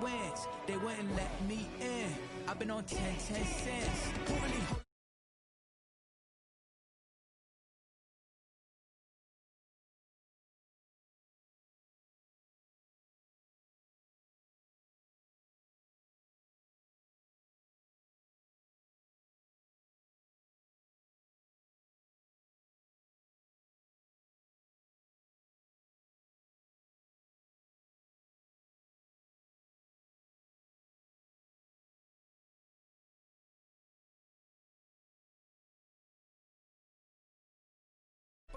wins. They wouldn't let me in. I've been on 10 cents. Who really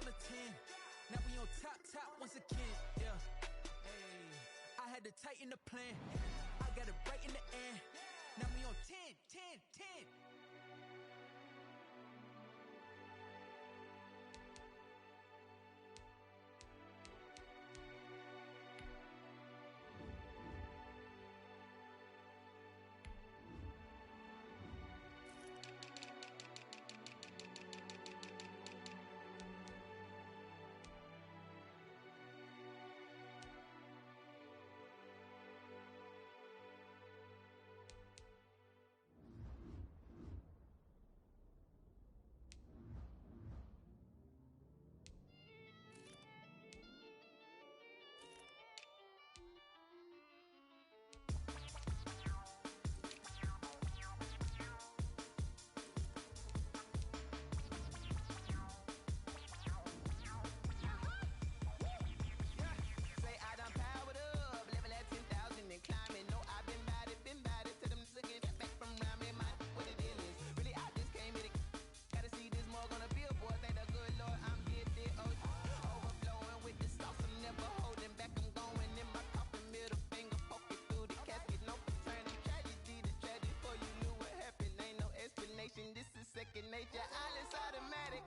on the 10. Now we on top once again. Yeah. Hey, I had to tighten the plan. I got it right in the end. Now we on 10. Nature, all is automatic.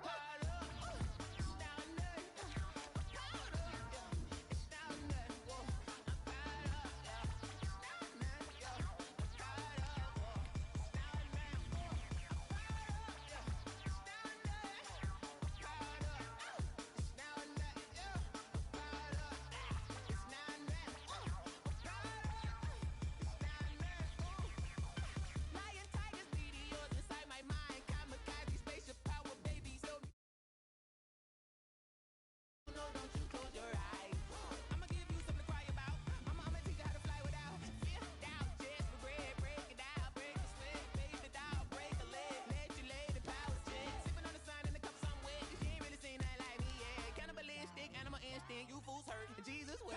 You fools hurt. Jesus will.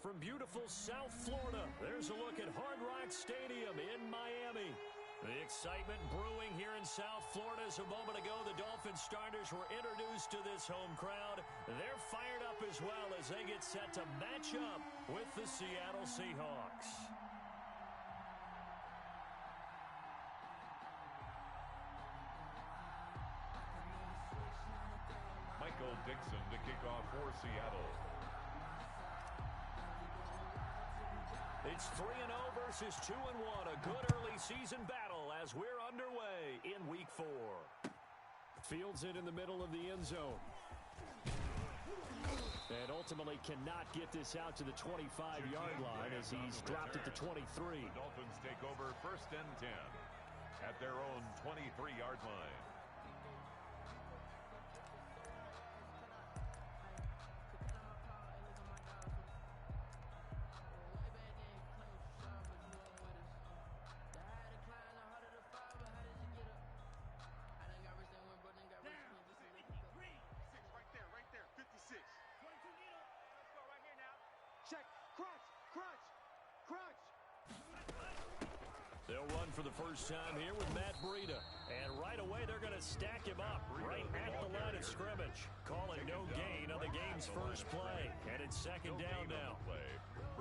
From beautiful South Florida, there's a look at Hard Rock Stadium in Miami. The excitement brewing here in South Florida as a moment ago the Dolphins starters were introduced to this home crowd. They're fired up as well as they get set to match up with the Seattle Seahawks. Michael Dixon to kick off for Seattle. It's 3-0 versus 2-1. A good early season battle as we're underway in Week 4. Fields it in the middle of the end zone. And ultimately cannot get this out to the 25-yard line as he's dropped at the 23. The Dolphins take over 1st and 10 at their own 23-yard line. He'll run for the first time here with Matt Breida. And right away, they're going to stack him up right at the line of scrimmage. Calling no gain on the game's first play. And it's second down now.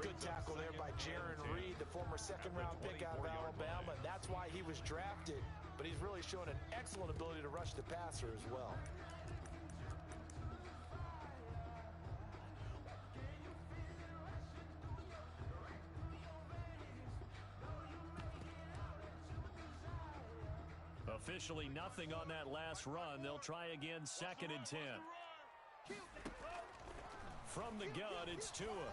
Good tackle there by Jaron Reed, the former second-round pick out of Alabama. That's why he was drafted. But he's really shown an excellent ability to rush the passer as well. Officially nothing on that last run. They'll try again, 2nd and 10. From the gun, it's Tua.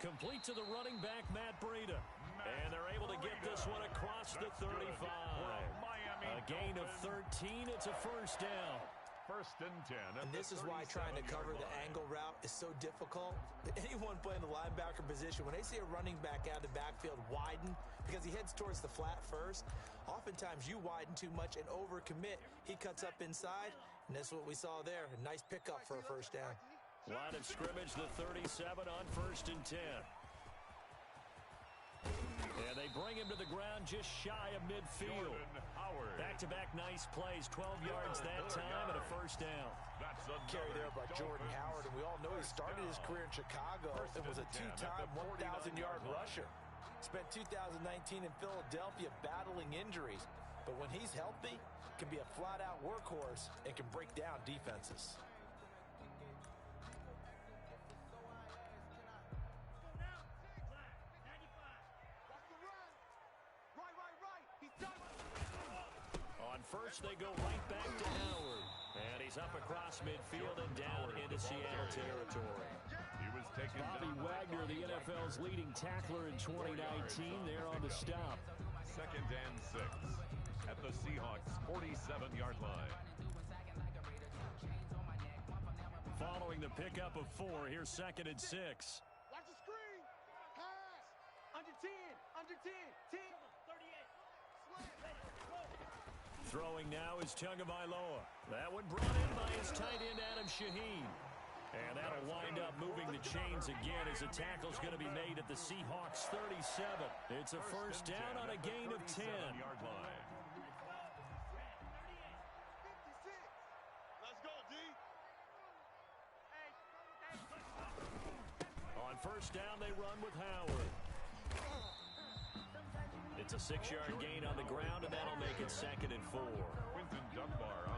Complete to the running back, Matt Breida. And they're able to get this one across the 35. A gain of 13. It's a first down. 1st and 10. And this is why trying to cover the angle route is so difficult. Anyone playing the linebacker position, when they see a running back out of the backfield widen because he heads towards the flat first, oftentimes you widen too much and overcommit. He cuts up inside, and that's what we saw there. A nice pickup for a first down. Line of scrimmage, the 37 on 1st and 10. And they bring him to the ground just shy of midfield. Back-to-back nice plays, 12 yards that time and a first down. Carry there by Jordan Howard, and we all know he started his career in Chicago and was a two-time 1,000-yard rusher. Spent 2019 in Philadelphia battling injuries, but when he's healthy, can be a flat-out workhorse and can break down defenses. First, they go right back to Howard. And he's up across midfield and down into Seattle territory. He was taken Bobby Wagner, the NFL's leading tackler in 2019, there on the stop. 2nd and 6 at the Seahawks' 47-yard line. Following the pickup of 4, here's 2nd and 6. Watch the screen. Pass. Under 10. Under 10. 10. 38. Slam. Throwing now is Tagovailoa. That one brought in by his tight end, Adam Shaheen. And that'll wind up moving the chains again as a tackle's going to be made at the Seahawks 37. It's a first down on a gain of 10. Let's go, D. On first down, they run with Howard. It's a 6-yard gain on the ground, and that'll make it 2nd and 4.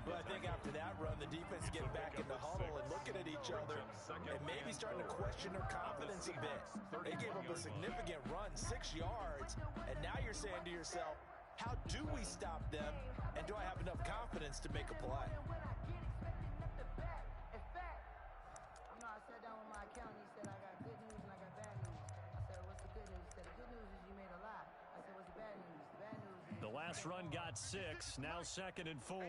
But I think after that run, the defense get back in the huddle and looking at each other and maybe starting to question their confidence a bit. They gave up a significant run, 6 yards, and now you're saying to yourself, how do we stop them, and do I have enough confidence to make a play? I sat down with my accountant. He said, I got good news and I got bad news. I said, what's the good news? He said, the good news is you made a lot. I said, what's the bad news? The bad news is... The last run got 6, now 2nd and 4.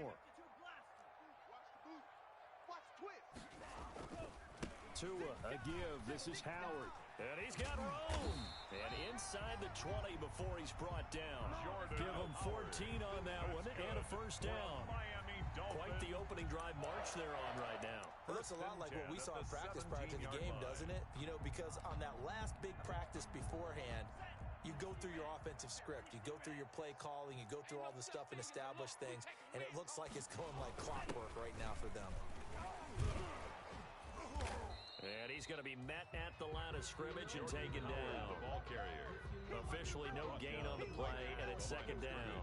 Tua, a give. This is Howard. And he's got room. And inside the 20 before he's brought down. Give him 14 on that one and a first down. Quite the opening drive march they're on right now. It looks a lot like what we saw in practice prior to the game, doesn't it? You know, because on that last big practice beforehand, you go through your offensive script. You go through your play calling. You go through all the stuff and establish things. And it looks like it's going like clockwork right now for them. And he's going to be met at the line of scrimmage and taken down. The ball carrier. Officially no gain on the play, and it's 2nd down.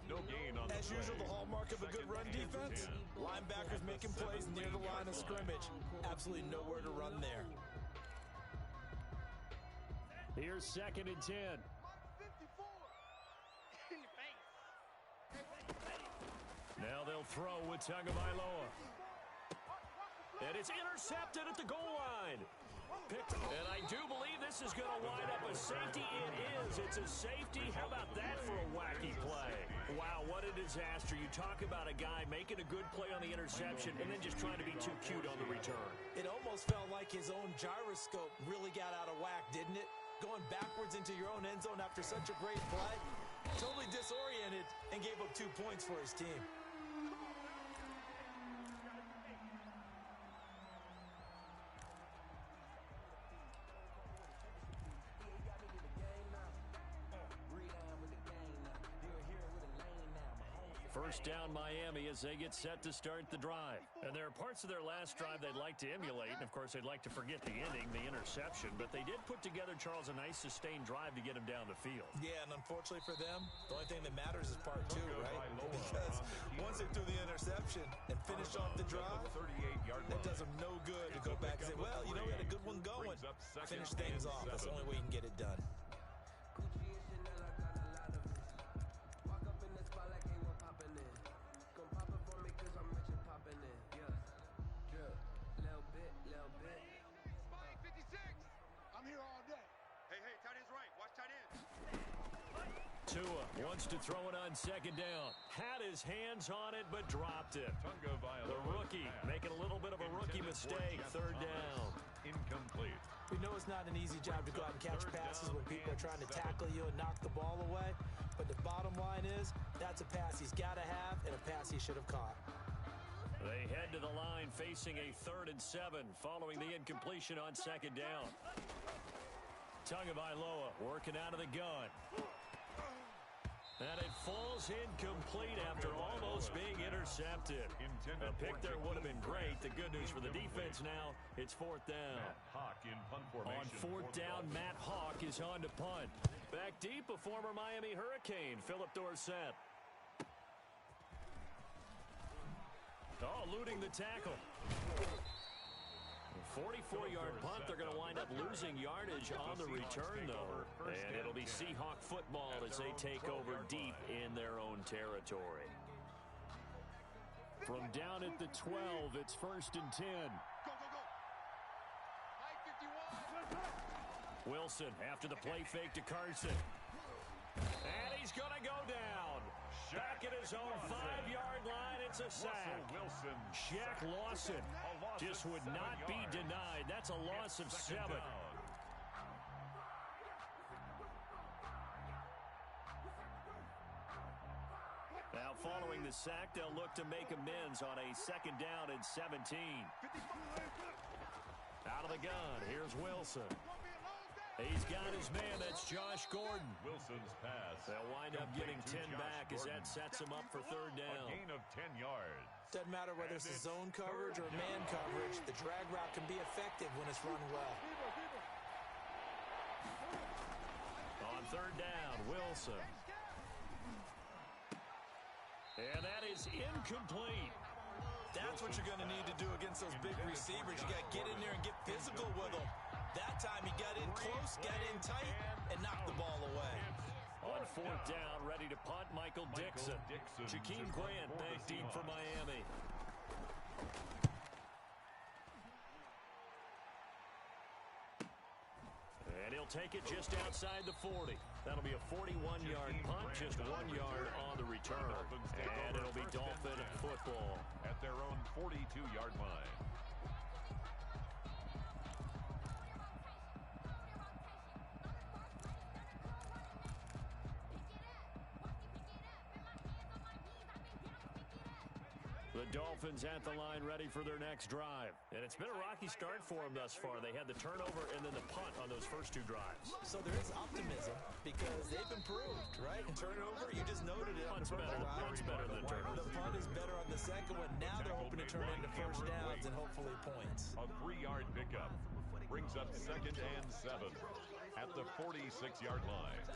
No gain on the As usual, the hallmark of a good run defense. Linebackers making plays near the line of scrimmage. Absolutely nowhere to run there. Here's 2nd and 10. Now they'll throw with Tagovailoa. And it's intercepted at the goal line. And I do believe this is going to wind up a safety. It is. It's a safety. How about that for a wacky play? Wow, what a disaster. You talk about a guy making a good play on the interception and then just trying to be too cute on the return. It almost felt like his own gyroscope really got out of whack, didn't it? Going backwards into your own end zone after such a great play. Totally disoriented and gave up 2 points for his team. First down Miami as they get set to start the drive. And there are parts of their last drive they'd like to emulate, and of course they'd like to forget the ending, the interception, but they did put together, Charles, a nice sustained drive to get him down the field. Yeah, and unfortunately for them, the only thing that matters is part two, right? Because once they threw the interception and finished off the drive, it does them no good to go back and say, well, you know, we had a good one going. Finish things off. That's the only way you can get it done. Tua wants to throw it on second down. Had his hands on it, but dropped it. The rookie making a little bit of a rookie mistake. Third down. Incomplete. We know it's not an easy job to go out and catch passes when people are trying to tackle you and knock the ball away. But the bottom line is, that's a pass he's got to have and a pass he should have caught. They head to the line facing a 3rd and 7 following the incompletion on second down. Tagovailoa working out of the gun. And it falls incomplete after almost being intercepted. A pick there would have been great. The good news for the defense now, it's 4th down. On 4th down, Matt Hawk is on to punt. Back deep, a former Miami Hurricane, Philip Dorsett. Oh, eluding the tackle. 44-yard punt. They're going to wind up losing yardage on the return, though. And it'll be Seahawk football as they take over deep in their own territory. From down at the 12, it's 1st and 10. Wilson after the play fake to Carson. And he's going to go down. Back at his own 5-yard line, it's a sack. Shaq Lawson just would not be denied. That's a loss of 7. Now following the sack, they'll look to make amends on a 2nd down and 17. Out of the gun, here's Wilson. He's got his man, that's Josh Gordon. Wilson's pass. They'll wind up getting 10 back as that sets him up for 3rd down. A gain of 10 yards. Doesn't matter whether it's zone coverage or man coverage, the drag route can be effective when it's run well. On 3rd down, Wilson. And that is incomplete. That's what you're going to need to do against those big receivers. You got to get in there and get physical with them. That time he got in close, got in tight, and knocked the ball away. On 4th down, ready to punt, Michael Dixon. Jakeem Grant back deep for Miami. And he'll take it just outside the 40. That'll be a 41-yard punt, just 1 yard on the return. And it'll be Dolphin football. At their own 42-yard line. The Dolphins at the line ready for their next drive. And it's been a rocky start for them thus far. They had the turnover and then the punt on those first 2 drives. So there is optimism because they've improved, right? And turnover, you just noted it. Punt's better than the turnover. The punt is better on the second one. Now they're hoping to turn into first downs and hopefully points. A 3-yard pickup brings up 2nd and 7 at the 46-yard line.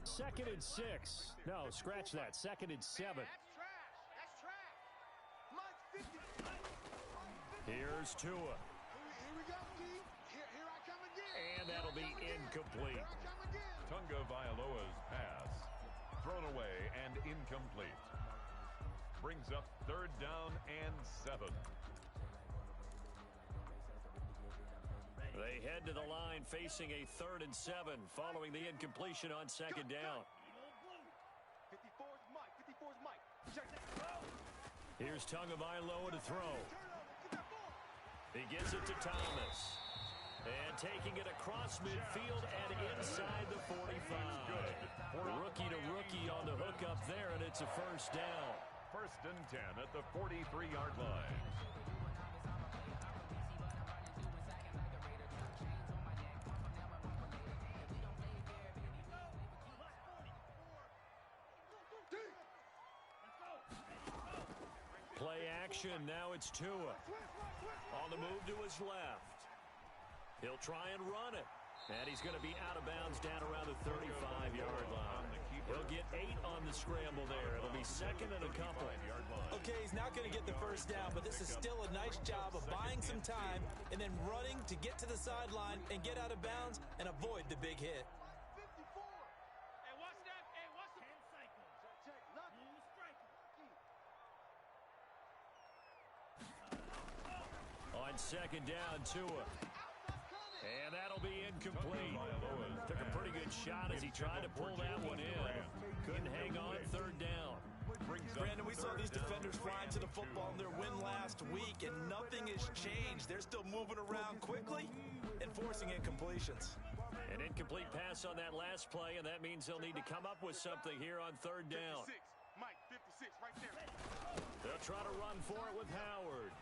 2nd and 6. No, scratch that. 2nd and 7. That's trash. Here's Tua. Here we go, G. Here I come again. And that'll be incomplete. Here I come again. Tagovailoa's pass thrown away and incomplete. Brings up 3rd down and 7. They head to the line facing a 3rd and 7 following the incompletion on 2nd down. 54's Mike. Check that. Here's Tagovailoa to throw. He gives it to Thomas. And taking it across midfield and inside the 45. Rookie to rookie on the hookup there, and it's a 1st down. 1st and 10 at the 43-yard line. action. Now it's Tua. On the move to his left. He'll try and run it. And he's going to be out of bounds down around the 35-yard line. He'll get 8 on the scramble there. It'll be second and a couple. Okay, he's not going to get the first down, but this is still a nice job of buying some time and then running to get to the sideline and get out of bounds and avoid the big hit. On second down, Tua. And that'll be incomplete. Took a pretty good shot as he tried to pull that one in. Couldn't hang on third down. Brandon, we saw these defenders flying to the football in their win last week, and nothing has changed. They're still moving around quickly and forcing incompletions. An incomplete pass on that last play, and that means they'll need to come up with something here on third down. 56, Mike, 56, right there. They'll try to run for it with Howard.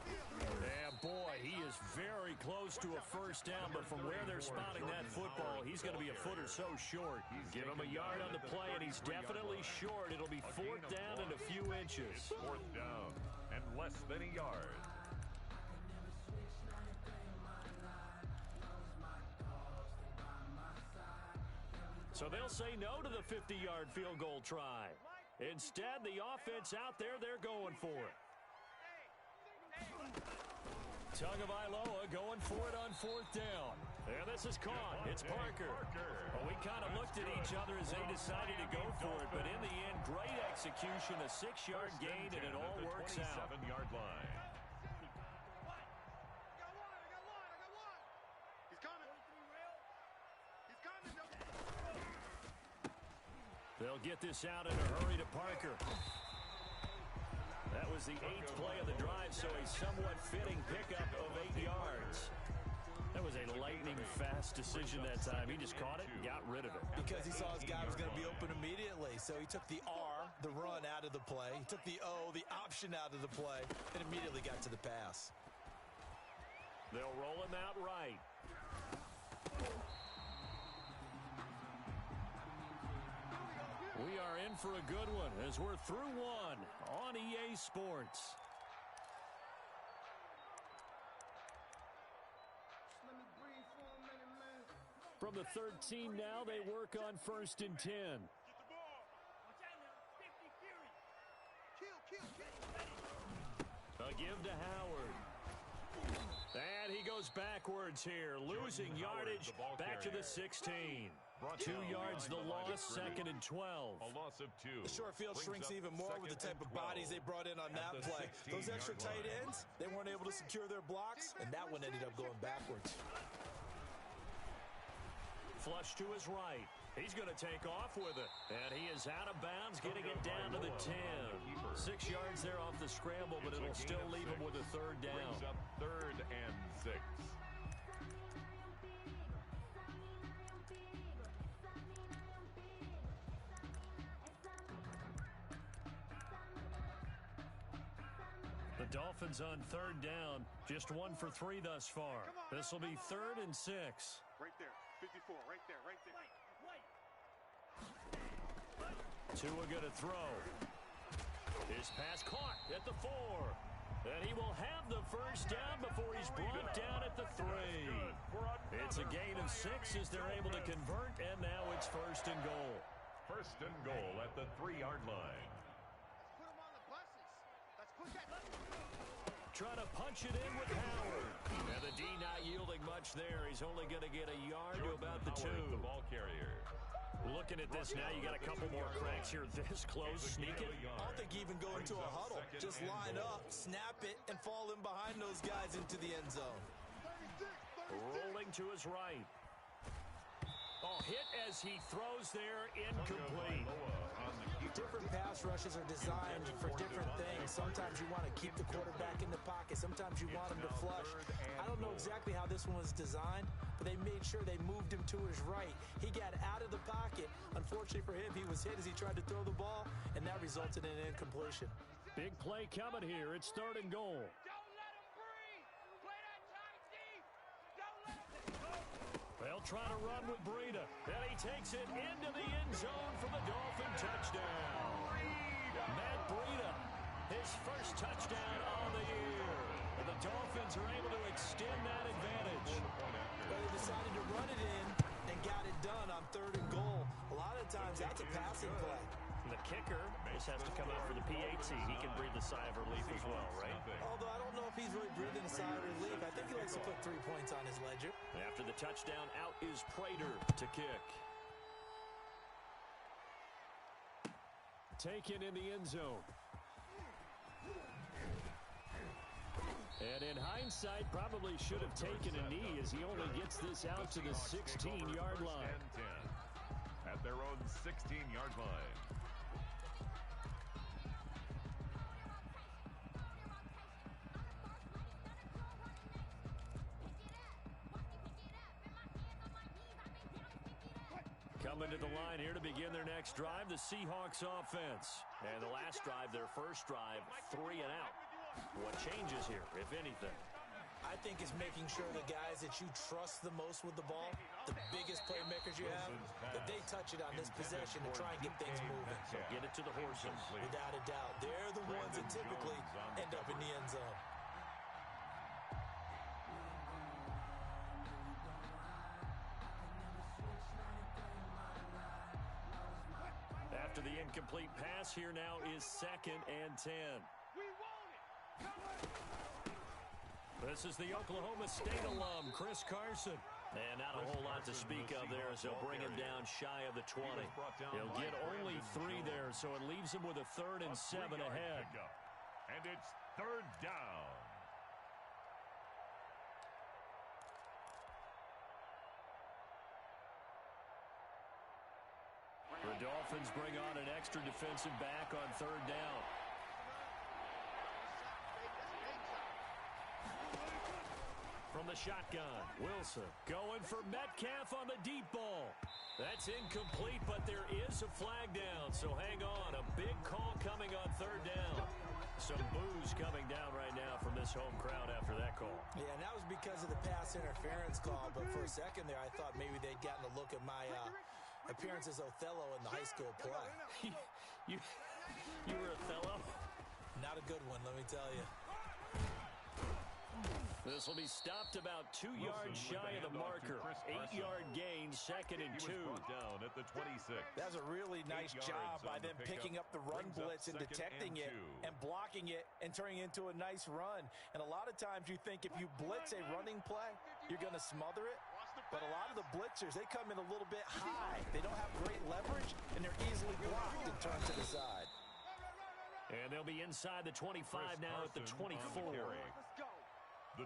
Yeah, boy, he is very close to a first down, but from where they're spotting that football, he's going to be a foot or so short. Give him a yard on the play, and he's definitely short. It'll be fourth down and a few inches. Fourth down and less than a yard. So they'll say no to the 50-yard field goal try. Instead, the offense out there, they're going for it. Tagovailoa going for it on fourth down. And this is caught. It's Parker. Well, we kind of looked at each other as they decided to go for it, but in the end, great execution, a 6-yard gain, and it all works out. 27-yard line. They'll get this out in a hurry to Parker. That was the 8th play of the drive, so a somewhat fitting pickup of 8 yards. That was a lightning-fast decision that time. He just caught it and got rid of it. Because he saw his guy was going to be open immediately, so he took the R, the run, out of the play. He took the O, the option, out of the play, and immediately got to the pass. They'll roll him out right. We are in for a good one as we're through one on EA Sports. From the 13 now, they work on first and 10. A give to Howard. And he goes backwards here, losing yardage back to the 16. 2 yards the loss, second and 12. A loss of 2. The short field shrinks even more with the type of bodies they brought in on that play. Those extra tight ends, they weren't able to secure their blocks, and that one ended up going backwards. Flush to his right. He's going to take off with it. And he is out of bounds, getting it down to the 10. 6 yards there off the scramble, but it'll still leave him with a third down. Brings up third and 6. The Dolphins on third down, just 1 for 3 thus far. This will be third and 6. Right there, 54, right there, right there. Tua going to throw. His pass caught at the 4. And he will have the first down before he's brought down at the 3. It's a gain of 6 as they're able to convert, and now it's first and goal. First and goal at the 3-yard line. Trying to punch it in with Howard. And the D not yielding much there. He's only going to get a yard to about the 2. The ball carrier. Looking at this now, you got a couple more cracks here this close. Sneak it. I don't think you even go into a huddle. Just line up, snap it, and fall in behind those guys into the end zone. Rolling to his right. Oh, hit as he throws there, incomplete. Different pass rushes are designed for different things. Sometimes you want to keep the quarterback in the pocket. Sometimes you want him to flush. I don't know exactly how this one was designed, but they made sure they moved him to his right. He got out of the pocket. Unfortunately for him, he was hit as he tried to throw the ball, and that resulted in an incompletion. Big play coming here. It's third and goal. They'll try to run with Breida. And he takes it into the end zone for the Dolphin touchdown. Matt Breida, his first touch put it in and got it done on 3rd and goal. A lot of times that's a passing play. The kicker just has to come out for the PAT. He can breathe a sigh of relief as well, right? Although I don't know if he's really breathing a sigh of relief. I think he likes to put 3 points on his ledger. After the touchdown, out is Prater to kick. Taken in the end zone. And in hindsight, probably should have taken a knee as he only gets this out to the 16-yard line. At their own 16-yard line. Coming to the line here to begin their next drive, the Seahawks offense. And the last drive, their first drive, 3 and out. What changes here, if anything? I think it's making sure the guys that you trust the most with the ball, the biggest playmakers you have, that they touch it on this possession to try and get things moving. So get it to the horses. Without a doubt. They're the ones that typically end up in the end zone. After the incomplete pass, here now is 2nd and 10. This is the Oklahoma State alum, Chris Carson. And not a whole lot to speak of there as they'll bring him down shy of the 20. He'll get only 3 there, so it leaves him with a 3rd and 7 ahead. And it's 3rd down. The Dolphins bring on an extra defensive back on 3rd down. From the shotgun, Wilson going for Metcalf on the deep ball. That's incomplete, but there is a flag down, so hang on. A big call coming on 3rd down. Some boos coming down right now from this home crowd after that call. Yeah, and that was because of the pass interference call, but for a second there I thought maybe they'd gotten a look at my appearance as Othello in the high school play. you were Othello? Not a good one, let me tell you. This will be stopped about 2 yards shy of the marker. 8-yard gain, 2nd and 2. Down at the 26. That's a really nice job by them picking up the run blitz and detecting it and blocking it and turning it into a nice run. And a lot of times you think if you blitz a running play, you're going to smother it. But a lot of the blitzers, they come in a little bit high. They don't have great leverage, and they're easily blocked and turned to the side. And they'll be inside the 25 now at the 24.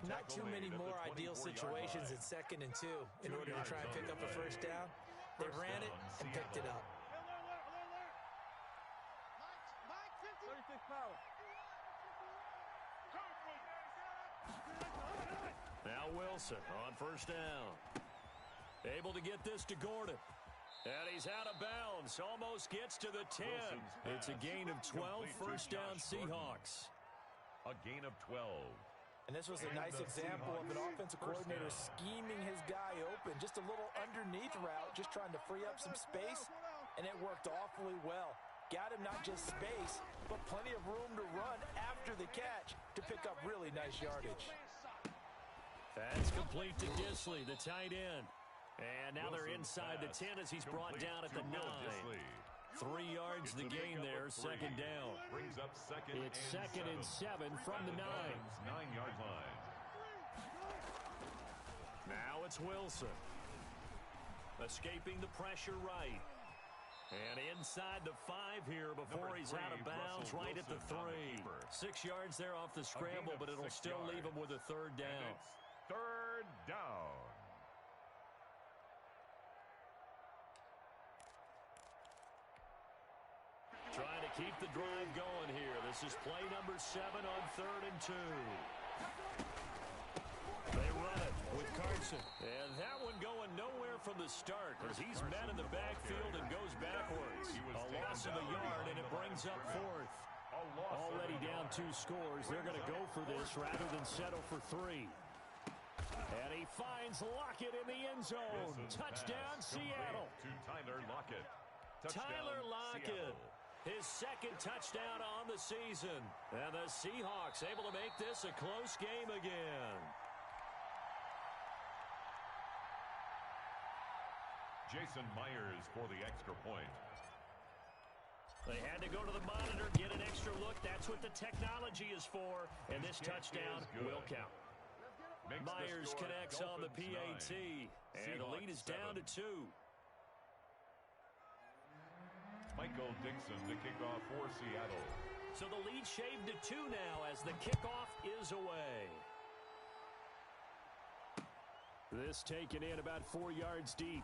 Not too many more ideal situations in 2nd and 2 in order to try and pick up a 1st down. They ran it and picked it up. Now Wilson on 1st down. Able to get this to Gordon. And he's out of bounds. Almost gets to the 10. It's a gain of 12. 1st down Seahawks. A gain of 12. And this was a nice example of an offensive coordinator scheming his guy open. Just a little underneath route, just trying to free up some space, and it worked awfully well. Got him not just space, but plenty of room to run after the catch to pick up really nice yardage. That's complete to Disley, the tight end. And now they're inside the 10 as he's brought down at the 9. 3 yards the gain there, 2nd down. Brings up It's 2nd and 7 from the 9. 9-yard line. Now it's Wilson. Escaping the pressure right. And inside the 5 here before he's out of bounds, right at the 3. 6 yards there off the scramble, but it'll still leave him with a 3rd down. 3rd down. Trying to keep the drive going here. This is play number 7 on 3rd and 2. They run it with Carson. And that one going nowhere from the start as he's met in the backfield and goes backwards. A loss of a yard, and it brings up 4th. Already down 2 scores. They're going to go for this rather than settle for 3. And he finds Lockett in the end zone. Touchdown, Seattle. To Tyler Lockett. Tyler Lockett. His 2nd touchdown on the season. And the Seahawks able to make this a close game again. Jason Myers for the extra point. They had to go to the monitor, get an extra look. That's what the technology is for. And this touchdown will count. Myers connects on the PAT. And the lead is down to 2. Michael Dixon to kick off for Seattle. So the lead shaved to 2 now as the kickoff is away. This taken in about 4 yards deep.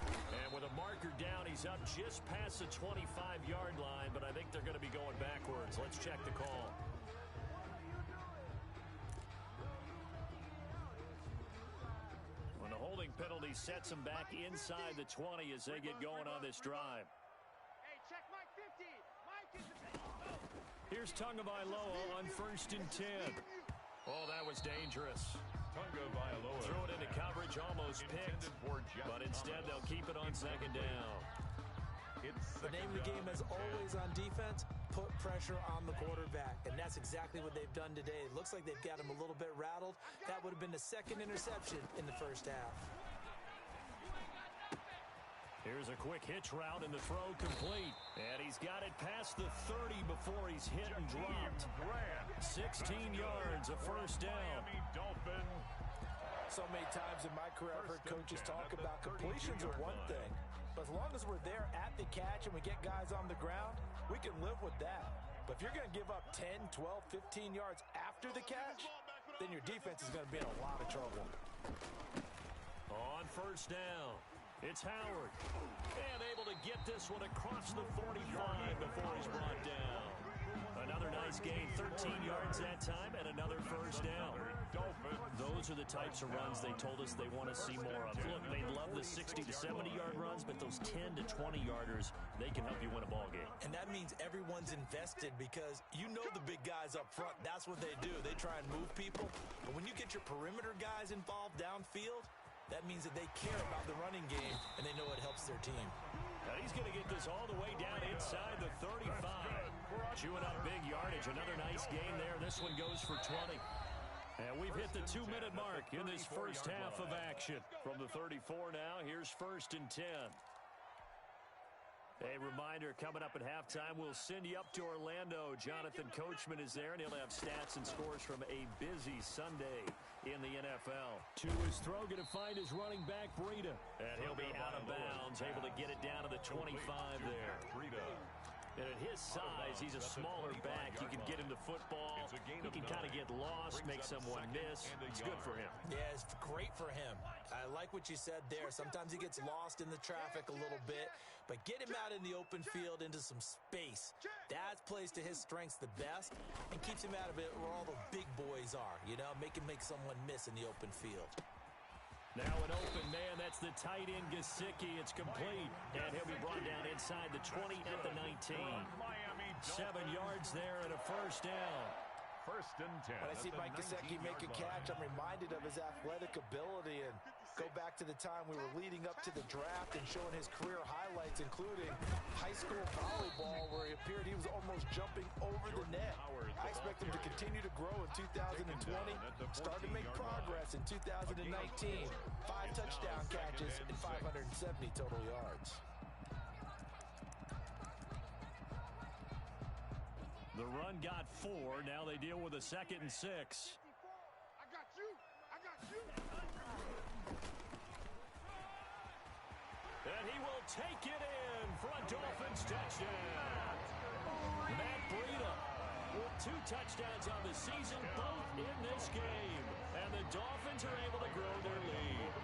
And with a marker down, he's up just past the 25-yard line, but I think they're going to be going backwards. Let's check the call. When the holding penalty sets them back inside the 20 as they get going on this drive. Hey, check Mike 50. Mike is Here's Tagovailoa on 1st and 10. Oh, that was dangerous. Tagovailoa Throw it into coverage, almost picked, but instead they'll keep it on 2nd down. The name of the game, as always on defense, put pressure on the quarterback, and that's exactly what they've done today. It looks like they've got him a little bit rattled. That would have been the 2nd interception in the first half. Here's a quick hitch route, and the throw complete. And he's got it past the 30 before he's hit and dropped. 16 yards, a 1st down. So many times in my career, I've heard coaches talk about completions are one thing, but as long as we're there at the catch and we get guys on the ground, we can live with that. But if you're going to give up 10, 12, 15 yards after the catch, then your defense is going to be in a lot of trouble. On 1st down, it's Howard. And able to get this one across the 45 before he's brought down. Another nice gain, 13 yards that time, and another 1st down. Those are the types of runs they told us they want to see more of. Look, they love the 60 to 70-yard runs, but those 10 to 20-yarders, they can help you win a ball game. And that means everyone's invested because you know the big guys up front. That's what they do. They try and move people. But when you get your perimeter guys involved downfield, that means that they care about the running game, and they know it helps their team. Now he's going to get this all the way down inside the 35. Chewing up big yardage. Another nice gain there. This one goes for 20. And we've hit the 2-minute mark in this first half of action. From the 34 now, here's 1st and 10. A reminder, coming up at halftime, we'll send you up to Orlando. Jonathan Coachman is there, and he'll have stats and scores from a busy Sunday in the NFL. To his throw, going to find his running back, Breida. And he'll be out of bounds, able to get it down to the 25 there. And at his size, he's a smaller back. You can get him the football. He can kind of get lost, make someone miss. It's good for him. Yeah, it's great for him. I like what you said there. Sometimes he gets lost in the traffic a little bit, but get him out in the open field into some space. That plays to his strengths the best and keeps him out of it where all the big boys are, you know, make someone miss in the open field. Now an open man, that's the tight end Gesicki. It's complete, and he'll be brought down inside the 20 at the 19. 7 yards there and a 1st down. 1st and 10. When I see Mike Gesicki make a catch, I'm reminded of his athletic ability and go back to the time we were leading up to the draft and showing his career highlights, including high school volleyball, where he appeared he was almost jumping over the net. I expect him to continue to grow in 2020, start to make progress in 2019. 5 touchdown catches and 570 total yards. The run got 4. Now they deal with a 2nd and 6. I got you. I got you. And he will take it in for a Dolphins touchdown. Matt Breida with 2 touchdowns on the season, both in this game. And the Dolphins are able to grow their lead.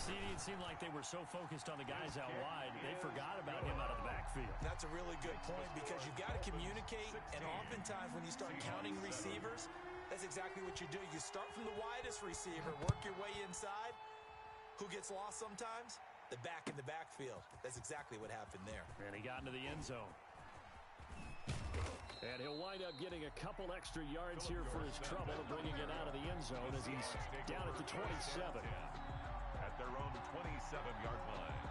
See, it seemed like they were so focused on the guys out wide, they forgot about him out of the backfield. That's a really good point because you've got to communicate, and oftentimes when you start counting receivers, that's exactly what you do. You start from the widest receiver, work your way inside. Who gets lost sometimes? The back in the backfield. That's exactly what happened there. And he got into the end zone. And he'll wind up getting a couple extra yards here for his trouble, bringing it out of the end zone as he's down at the 27. At their own 27-yard line.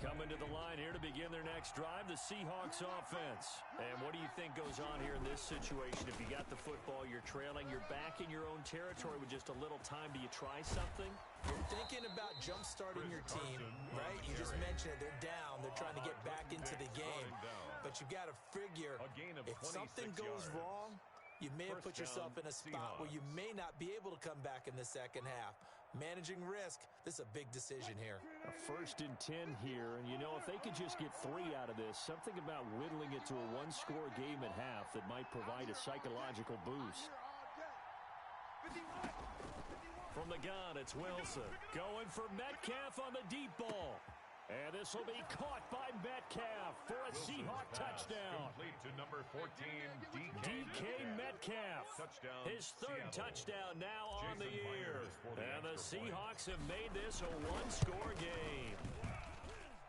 Coming to the line here to begin their next drive, the Seahawks offense. And what do you think goes on here in this situation? If you got the football, you're trailing, you're back in your own territory with just a little time. Do you try something? You're thinking about jump-starting your team, right? You just mentioned it. They're down. They're trying to get back into the game. But you've got to figure if something goes wrong, you may have put yourself in a spot where you may not be able to come back in the second half. Managing risk, this is a big decision here. A 1st and 10 here, and you know, if they could just get 3 out of this, something about whittling it to a one-score game at half that might provide a psychological boost. From the gun, it's Wilson. Going for Metcalf on the deep ball. And this will be caught by Metcalf for a Seahawk touchdown. Complete to number 14, DK Metcalf. Touchdown, His 3rd Seattle. touchdown now on the Jason year. Myers for the And the extra point. Seahawks have made this a one-score game.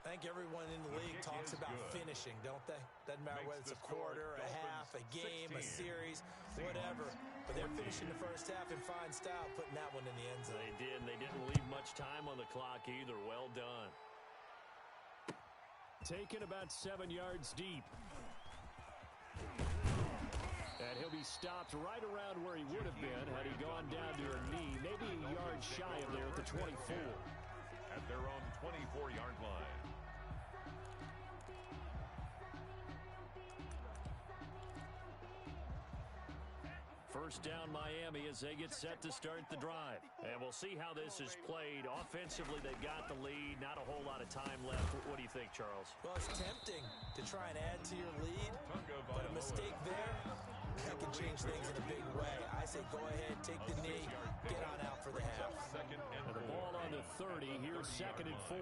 I think everyone in the league talks about finishing, don't they? Doesn't matter whether it's a quarter, a half, a game, a series, whatever. But they're finishing the first half in fine style, putting that one in the end zone. They did, and they didn't leave much time on the clock either. Well done. Taken about 7 yards deep. And he'll be stopped right around where he would have been had he gone down to a knee, maybe a yard shy of there at the 24. At their own 24-yard line. First down Miami as they get set to start the drive. And we'll see how this is played. Offensively, they've got the lead. Not a whole lot of time left. What do you think, Charles? Well, it's tempting to try and add to your lead, but a mistake there, that can change things in a big way. I say go ahead, take the knee, get on out for the half. And the ball on the 30. Here's 2nd and 4.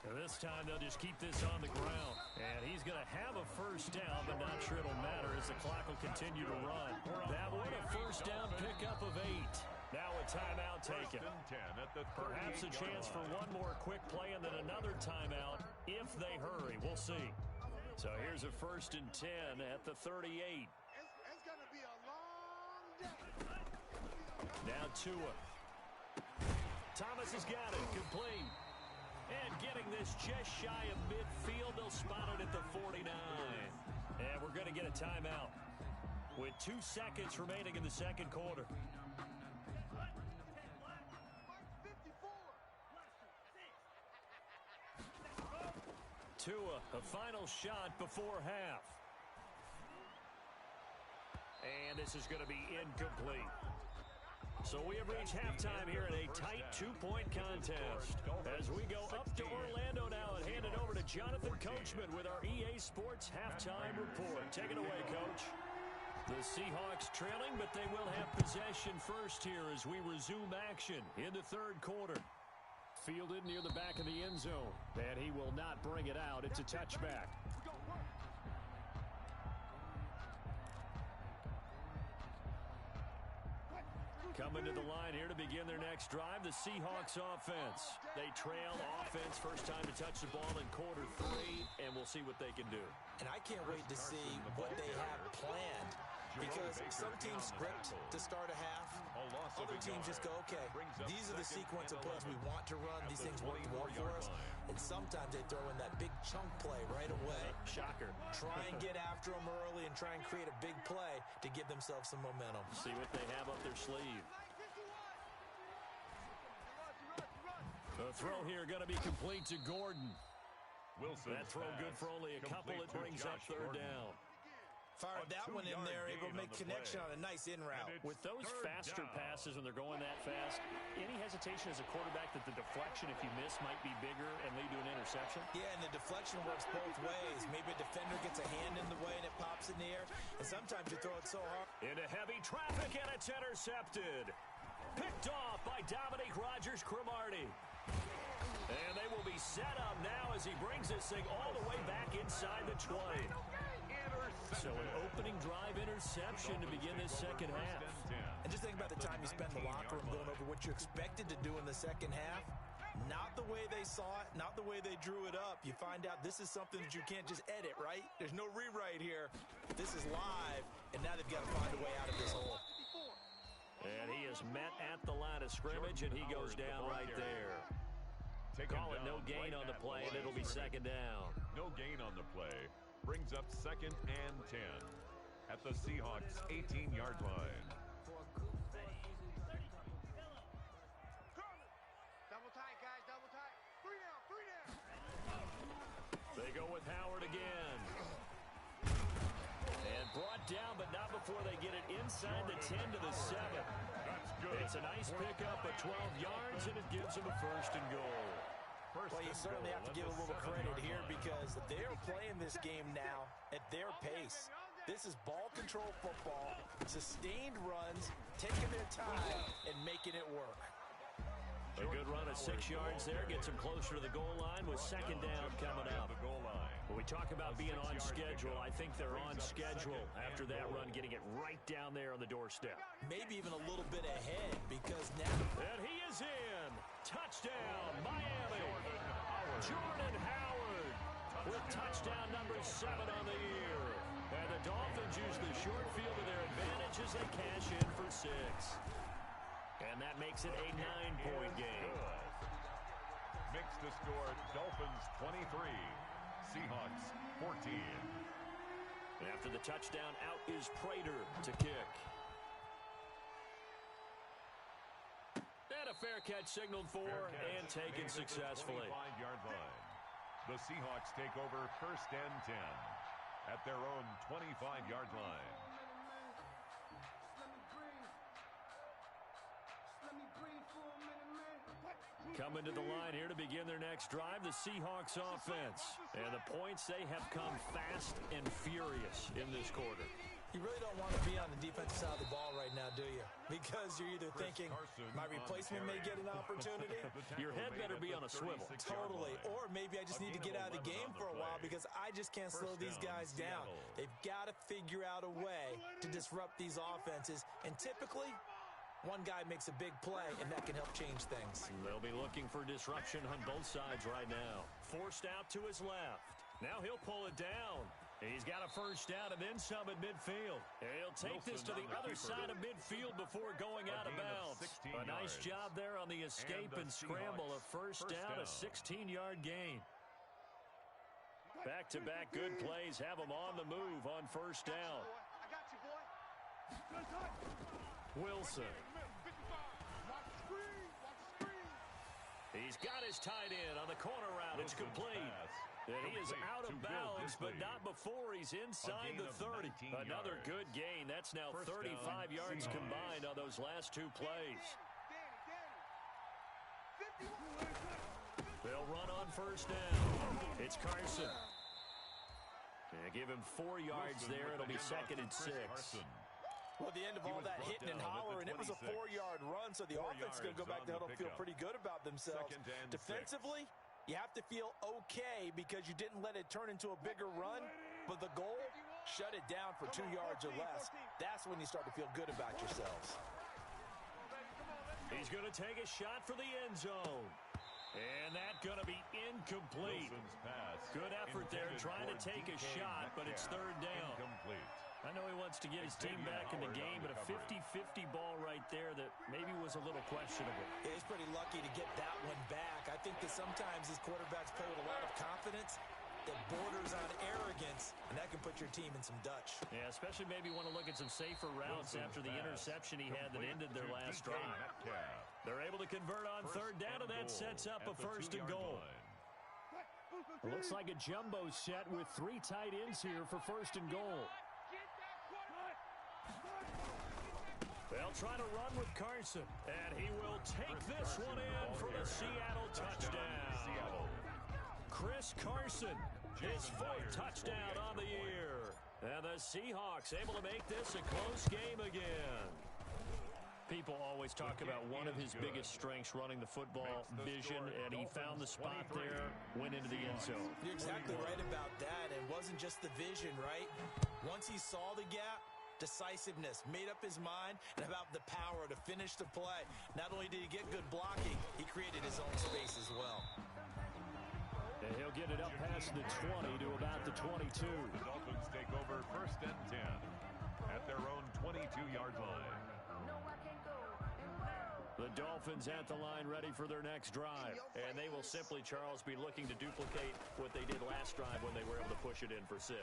And this time they'll just keep this on the ground. And he's going to have a first down, but not sure it'll matter as the clock will continue to run. That one a first down pickup of 8. Now a timeout taken. Perhaps a chance for one more quick play and then another timeout if they hurry. We'll see. So here's a 1st and 10 at the 38. It's going to be a long day. Now Tua. Thomas has got it. Complete. And getting this just shy of midfield, they'll spot it at the 49. And we're going to get a timeout with 2 seconds remaining in the second quarter. Tua, a final shot before half. And this is going to be incomplete. So we have reached halftime here in a tight 2-point contest. As we go up to Orlando now and hand it over to Jonathan Coachman with our EA Sports Halftime Report. Take it away, Coach. The Seahawks trailing, but they will have possession first here as we resume action in the 3rd quarter. Fielded near the back of the end zone, and he will not bring it out. It's a touchback. Coming to the line here to begin their next drive, the Seahawks offense. They trail offense, first time to touch the ball in quarter 3, and we'll see what they can do. And I can't wait to see what they have planned, because some teams script to start a half. Other teams just go, okay, these are the sequence of plays we want to run. These things work well for us. And sometimes they throw in that big chunk play right away. Shocker. Try and get after them early and try and create a big play to give themselves some momentum. See what they have up their sleeve. The throw here going to be complete to Gordon. That throw good for only a couple. It brings up 3rd down. Fired that one in there, able to make connection on a nice in route. With those faster passes when they're going that fast, any hesitation as a quarterback that the deflection, if you miss, might be bigger and lead to an interception? Yeah, and the deflection works both ways. Maybe a defender gets a hand in the way and it pops in the air, and sometimes you throw it so hard. Into heavy traffic, and it's intercepted. Picked off by Dominique Rodgers-Cromartie. And they will be set up now as he brings this thing all the way back inside the 20. So an opening drive interception to begin this second half. And just think about the time you spend in the locker room going over what you expected to do in the second half. Not the way they saw it, not the way they drew it up. You find out this is something that you can't just edit, right? There's no rewrite here. This is live, and now they've got to find a way out of this hole. And he is met at the line of scrimmage, and he goes down right there. taken Call it down no gain right on the at play, and line it'll be of second scrimmage. down. No gain on the play. Brings up 2nd and 10 at the Seahawks 18-yard line. Double tight, guys, double tight. 3 down, 3 down. They go with Howard again. And brought down, but not before they get it inside the 10 to the 7. That's good. It's a nice pickup of 12 yards, and it gives them a 1st and goal. Well, you certainly have to give a little credit here because they're playing this game now at their pace. This is ball control football, sustained runs, taking their time, and making it work. A good run of 6 yards there gets them closer to the goal line with 2nd down coming up. When we talk about being on schedule, I think they're on schedule after that run, getting it right down there on the doorstep. Maybe even a little bit ahead because now... And he is in. Touchdown, Miami. Jordan Howard with touchdown number 7 on the year. And the Dolphins use the short field to their advantage as they cash in for 6. And that makes it a 9-point game. Makes the score Dolphins 23, Seahawks 14. After the touchdown, out is Prater to kick. And a fair catch signaled for and taken successfully. 25-yard line. The Seahawks take over 1st and 10 at their own 25-yard line. Coming to the line here to begin their next drive, the Seahawks offense. And the points, they have come fast and furious in this quarter. You really don't want to be on the defensive side of the ball right now, do you? Because you're either thinking, my replacement may get an opportunity. Your head better be on a swivel. Totally. Or maybe I just need to get out of the game for a while because I just can't slow these guys down. They've got to figure out a way to disrupt these offenses. And typically, one guy makes a big play, and that can help change things. They'll be looking for disruption on both sides right now. Forced out to his left. Now he'll pull it down. He's got a 1st down and then some at midfield. He'll take this to the other side of midfield before going out of bounds. A nice job there on the escape and scramble. A 1st down, a 16-yard gain. Back-to-back good plays have him on the move on 1st down. I got you, boy. Wilson. He's got his tight end on the corner route. It's complete. And he is out of bounds, but not before he's inside the 30. Another good gain. That's now 35 yards combined on those last 2 plays. They'll run on 1st down. It's Carson. Yeah, give him 4 yards there. It'll be 2nd and 6. Well, at the end of all that hitting and hollering, it was a 4-yard run, so the offense is going to go back to huddle and feel pretty good about themselves. Defensively, you have to feel okay because you didn't let it turn into a bigger run, but the goal, shut it down for 2 yards or less. That's when you start to feel good about yourselves. He's going to take a shot for the end zone. And that's going to be incomplete. Good effort there trying to take a shot, but it's 3rd down. I know he wants to get his team back in the game, but a 50-50 ball right there that maybe was a little questionable. He's pretty lucky to get that one back. I think that sometimes these quarterbacks play with a lot of confidence that borders on arrogance, and that can put your team in some Dutch. Yeah, especially maybe want to look at some safer routes after the interception he had that ended their last drive. They're able to convert on 3rd down, and that sets up a 1st and goal. It looks like a jumbo set with 3 tight ends here for 1st and goal. They'll try to run with Carson, and he will take this one in for the Seattle touchdown. Chris Carson, his 4th touchdown on the year. And the Seahawks able to make this a close game again. People always talk about one of his biggest strengths, running the football, vision, and he found the spot there, went into the end zone. You're exactly right about that. It wasn't just the vision, right? Once he saw the gap, decisiveness, made up his mind, and about the power to finish the play. Not only did he get good blocking, he created his own space as well. And he'll get it up past the 20 to about the 22. The Dolphins take over 1st and 10 at their own 22-yard line. The The Dolphins at the line ready for their next drive. And they will simply, Charles, be looking to duplicate what they did last drive when they were able to push it in for 6.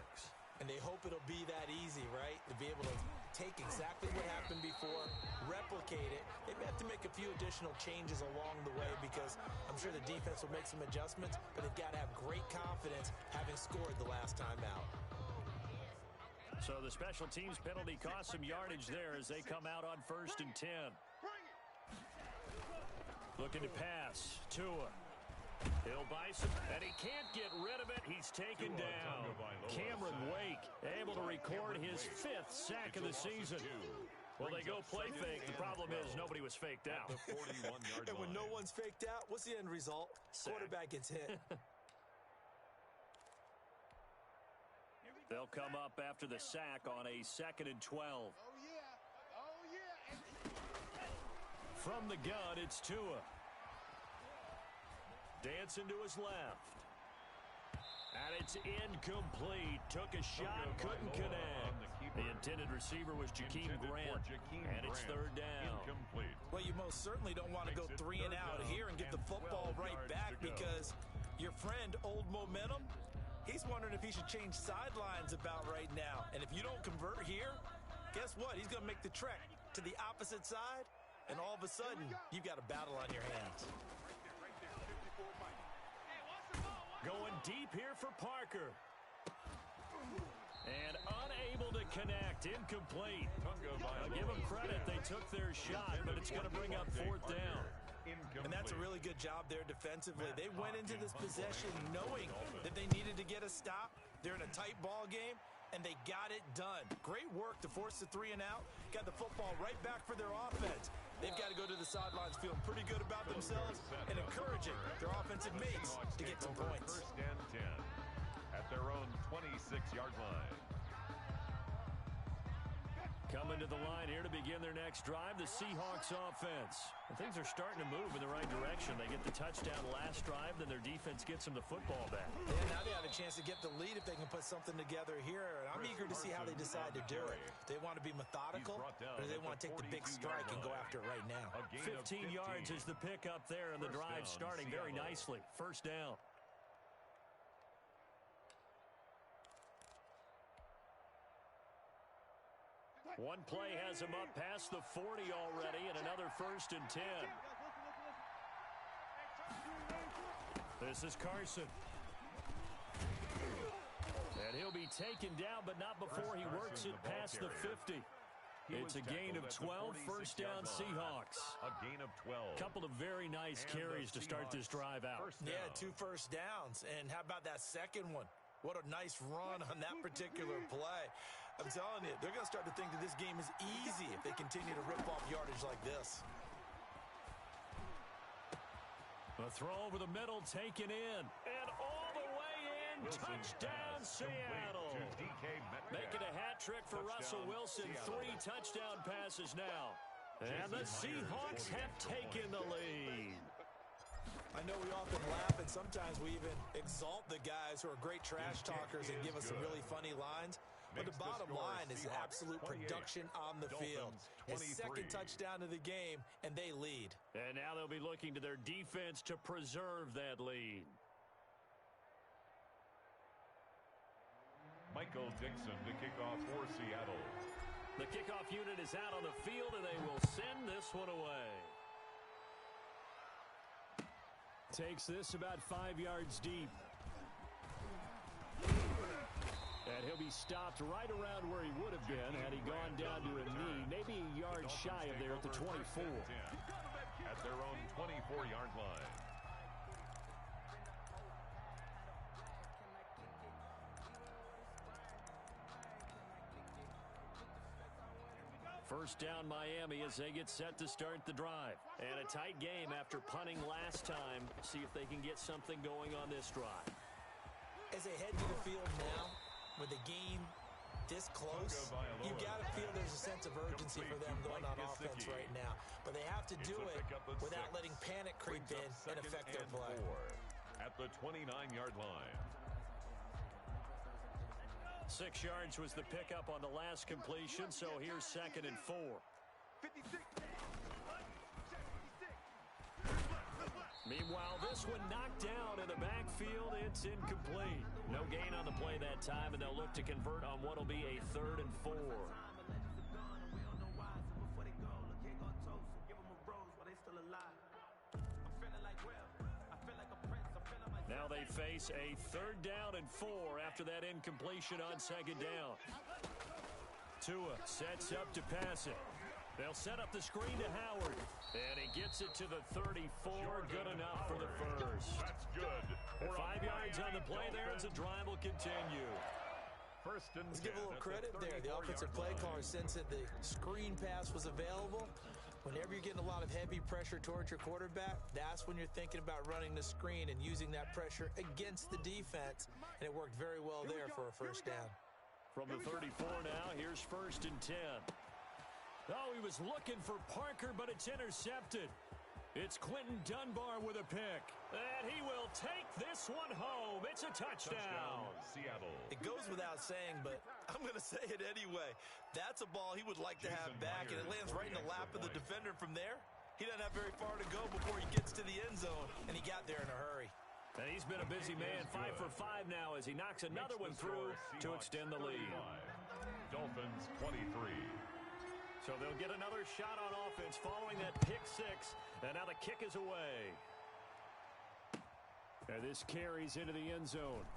And they hope it'll be that easy, right? To be able to take exactly what happened before, replicate it. They may have to make a few additional changes along the way because I'm sure the defense will make some adjustments, but they've got to have great confidence having scored the last time out. So the special teams penalty cost some yardage there as they come out on 1st and 10. Looking to pass. Tua. He'll buy some, and he can't get rid of it. He's taken down. Cameron Wake able to record his 5th sack of the season. Well, they go play fake. The problem is nobody was faked out. And when no one's faked out, what's the end result? Quarterback gets hit. They'll come up after the sack on a 2nd and 12. Oh, yeah. From the gun, it's Tua. Dancing to his left. And it's incomplete. Took a shot, couldn't connect. The intended receiver was Jakeem Grant. And it's 3rd down. Well, you most certainly don't want to go 3 and out here and get the football right back because your friend, Old Momentum, he's wondering if he should change sidelines about right now. And if you don't convert here, guess what? He's going to make the trek to the opposite side, and all of a sudden, you've got a battle on your hands. Going deep here for Parker. And unable to connect. Incomplete. I'll give them credit. They took their shot, but it's going to bring up 4th down. And that's a really good job there defensively. They went into this possession knowing that they needed to get a stop. They're in a tight ball game, and they got it done. Great work to force the 3 and out. Got the football right back for their offense. They've got to go to the sidelines feeling pretty good about themselves and encouraging their offensive mates to get some points. 1st and 10 at their own 26-yard line. Coming to the line here to begin their next drive, the Seahawks offense. And things are starting to move in the right direction. They get the touchdown last drive, then their defense gets them the football back. Yeah, now they have a chance to get the lead if they can put something together here. And I'm eager to see how they decide to do it. They want to be methodical, or do they want to take the big strike and go after it right now? 15 yards is the pickup there, and the drive starting very nicely. 1st down. One play has him up past the 40 already, and another 1st and 10. This is Carson. And he'll be taken down, but not before he works it past the 50. It's a gain of 12, 1st down Seahawks. A gain of 12. Couple of very nice carries to start this drive out. Yeah, 2 first downs. And how about that second one? What a nice run on that particular play. I'm telling you, they're going to start to think that this game is easy if they continue to rip off yardage like this. A throw over the middle, taken in. And all the way in. Touchdown, Seattle. Making a hat trick for Russell Wilson. 3 touchdown passes now. And the Seahawks have taken the lead. I know we often laugh, and sometimes we even exalt the guys who are great trash talkers and give us some really funny lines. But the bottom line is absolute production on the field. His 2nd touchdown of the game, and they lead. And now they'll be looking to their defense to preserve that lead. Michael Dixon to kick off for Seattle. The kickoff unit is out on the field, and they will send this one away. Takes this about 5 yards deep. And he'll be stopped right around where he would have been had he gone down to a knee, maybe a yard shy of there at the 24. At their own 24-yard line. First down Miami as they get set to start the drive. And a tight game after punting last time. See if they can get something going on this drive. As they head to the field now, with the game this close, you got to feel there's a sense of urgency for them going on offense right now. But they have to do it without letting panic creep in and affect their play. At the 29-yard line. 6 yards was the pickup on the last completion, so here's 2nd and 4. 56. Meanwhile, this one knocked down in the backfield. It's incomplete. No gain on the play that time, and they'll look to convert on what will be a 3rd and 4. Now they face a 3rd down and 4 after that incompletion on 2nd down. Tua sets up to pass it. They'll set up the screen to Howard. And he gets it to the 34. Good enough for the first. That's good. 5 yards on the play there as the drive will continue. First and 10. Let's give a little credit there. The offensive play caller sensed that the screen pass was available. Whenever you're getting a lot of heavy pressure towards your quarterback, that's when you're thinking about running the screen and using that pressure against the defense. And it worked very well there for a first down. From the 34 now, here's 1st and 10. Oh, he was looking for Parker, but it's intercepted. It's Quentin Dunbar with a pick. And he will take this one home. It's a touchdown. Seattle. It goes without saying, but I'm going to say it anyway. That's a ball he would like to have back, and it lands right in the lap of the defender from there. He doesn't have very far to go before he gets to the end zone, and he got there in a hurry. And he's been a busy man, 5 for 5 now as he knocks another one through to extend the lead. Dolphins 23. So they'll get another shot on offense following that pick 6, and now the kick is away. And this carries into the end zone.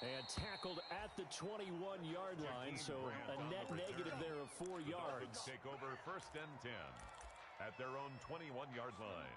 And tackled at the 21-yard line, so a net negative there of 4 yards. Take over 1st and 10 at their own 21-yard line.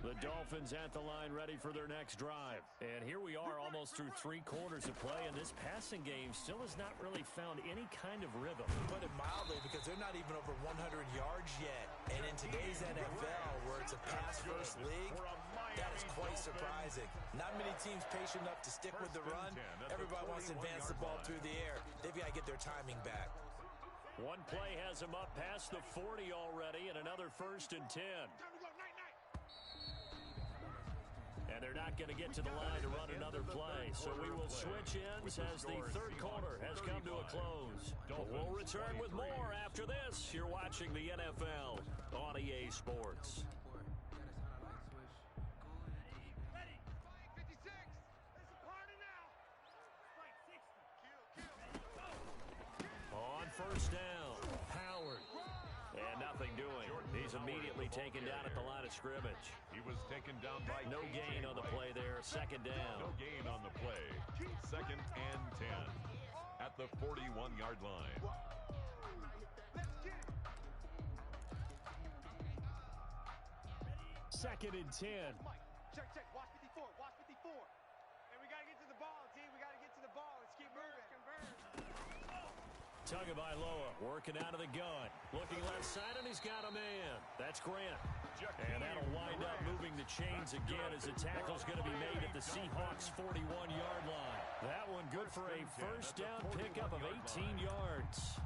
The Dolphins at the line ready for their next drive. And here we are almost through 3 quarters of play, and this passing game still has not really found any kind of rhythm. Put it mildly, because they're not even over 100 yards yet. And in today's NFL, where it's a pass-first league, that is quite surprising. Not many teams patient enough to stick with the run. Everybody wants to advance the ball through the air. They've got to get their timing back. One play has him up past the 40 already, and another 1st and 10. And they're not going to get to the line to run another play. So we will switch ends as the 3rd quarter has come to a close. We'll return with more after this. You're watching the NFL on EA Sports. On 1st down, Howard. And nothing doing. He's immediately taken down at the line of scrimmage. He was taken down by no gain on the play there. 2nd down. No gain on the play. 2nd and 10 at the 41-yard line. Second and 10. Check. Watch 54. And we got to get to the ball, team. We got to get to the ball. Let's keep moving. Tagovailoa working out of the gun. Looking left side, and he's got a man. That's Grant. And that'll wind up moving the chains again as the tackle's going to be made at the Seahawks 41-yard line. That one good for a 1st down pickup of 18 yards.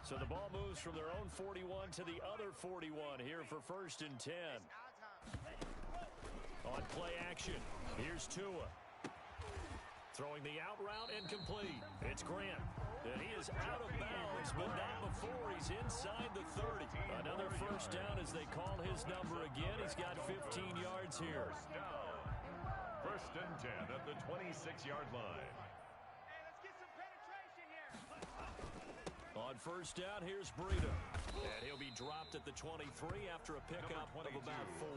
So the ball moves from their own 41 to the other 41 here for 1st and 10. On play action, here's Tua. Throwing the out route incomplete. It's Grant. And he is out of bounds, but not before he's inside the 30. Another 1st down as they call his number again. He's got 15 yards here. 1st and 10 at the 26-yard line. Hey, let's get some penetration here. On 1st down, here's Breida. And he'll be dropped at the 23 after a pickup of about 4.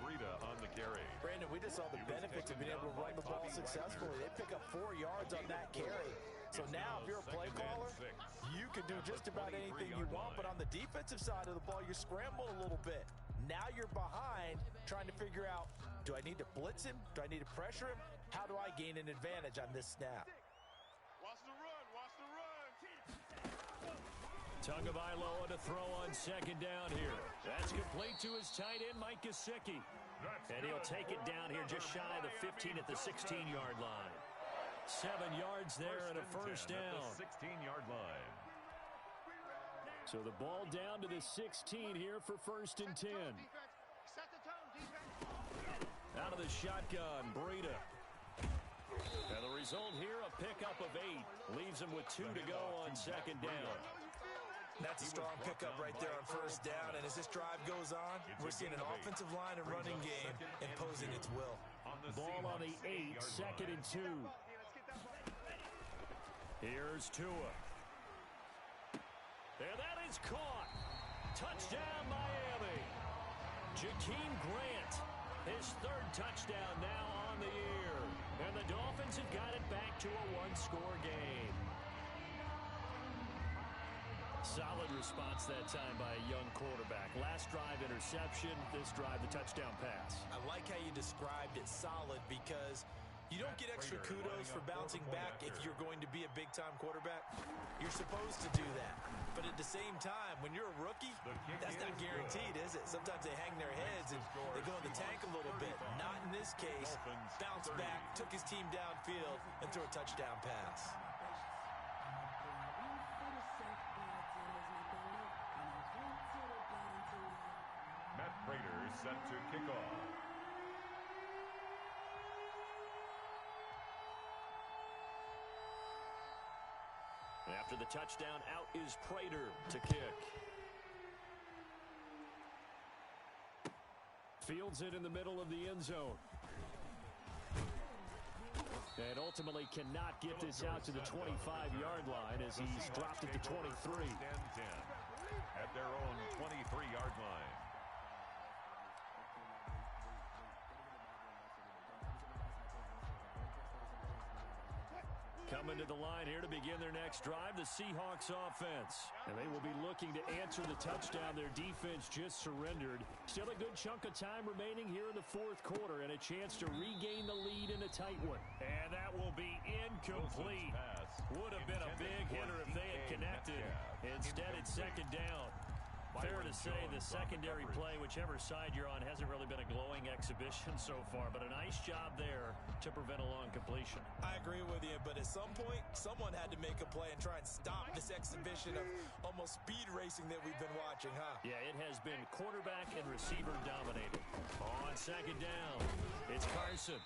Breida on the carry. Brandon, we just saw the benefits of being able to run the ball successfully. They pick up 4 yards on that carry. So now, if you're a play caller, you can do just about anything you want. But on the defensive side of the ball, you're scrambling a little bit. Now you're behind, trying to figure out, do I need to blitz him? Do I need to pressure him? How do I gain an advantage on this snap? Watch the run. Tagovailoa to throw on 2nd down here. That's complete to his tight end, Mike Gesicki. And he'll take it down here just shy of the 15 at the 16-yard line. 7 yards there and a first down. 16-yard line. So the ball down to the 16 here for 1st and 10. Out of the shotgun, Breida. And the result here, a pickup of 8. Leaves him with 2 to go on 2nd down. That's a strong pickup right there on 1st down. And as this drive goes on, we're seeing an offensive line and running game imposing its will. Ball on the 8, 2nd and 2. Here's Tua. And that is caught. Touchdown, Miami. Jakeem Grant, his 3rd touchdown now on the year. And the Dolphins have got it back to a 1-score game. Solid response that time by a young quarterback. Last drive, interception. This drive, the touchdown pass. I like how you described it solid because you don't get extra kudos for bouncing back if you're going to be a big-time quarterback. You're supposed to do that. But at the same time, when you're a rookie, that's not guaranteed, is it? Sometimes they hang their heads and they go in the tank a little bit. Not in this case. Bounce back, took his team downfield, and threw a touchdown pass. Matt Prater set to kick off. After the touchdown, out is Prater to kick. Fields it in the middle of the end zone. And ultimately cannot get this out to the 25-yard line as he's dropped at the 23. At their own 23-yard line. Coming to the line here to begin their next drive, the Seahawks offense. And they will be looking to answer the touchdown their defense just surrendered. Still a good chunk of time remaining here in the 4th quarter and a chance to regain the lead in a tight one. And that will be incomplete. Would have been a big hitter if they had connected. Instead, it's 2nd down. Fair to say the secondary play, whichever side you're on, hasn't really been a glowing exhibition so far, but a nice job there to prevent a long completion. I agree with you, but at some point, someone had to make a play and try and stop this exhibition of almost speed racing that we've been watching, huh? Yeah, it has been quarterback and receiver dominated. On 2nd down, it's Carson.